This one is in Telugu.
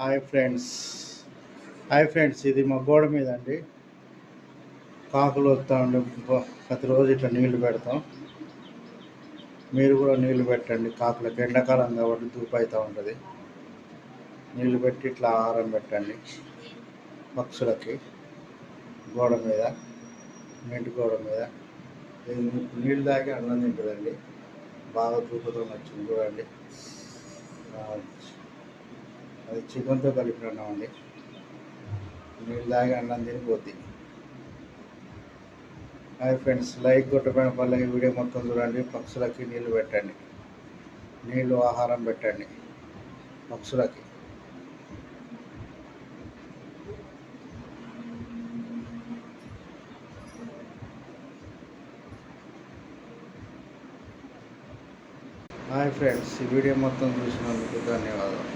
హాయ్ ఫ్రెండ్స్ ఇది మా గోడ మీద అండి. కాకులు వస్తూ ఉండి ప్రతిరోజు ఇట్లా నీళ్లు పెడతాం. మీరు కూడా నీళ్లు పెట్టండి. కాకులకి ఎండాకాలం కాబట్టి ధూపు అవుతూ ఉంటుంది. నీళ్లు పెట్టి ఇట్లా ఆహారం పెట్టండి పక్షులకి. గోడ మీద, ఇంటి గోడ మీద నీళ్ళు తాగి అన్నం తింటుందండి. బాగా ధూపుతో వచ్చింది చూడండి. అది చికెన్తో కలిపిన అన్నం అండి. నీళ్ళు తాగి అన్నం తినిపోద్ది. హాయ్ ఫ్రెండ్స్, లైక్ కొట్టపోయిన పల్లె వీడియో మొత్తం చూడండి. పక్షులకి నీళ్లు పెట్టండి, నీళ్లు ఆహారం పెట్టండి పక్షులకి. హాయ్ ఫ్రెండ్స్, ఈ వీడియో మొత్తం చూసినందుకు ధన్యవాదాలు.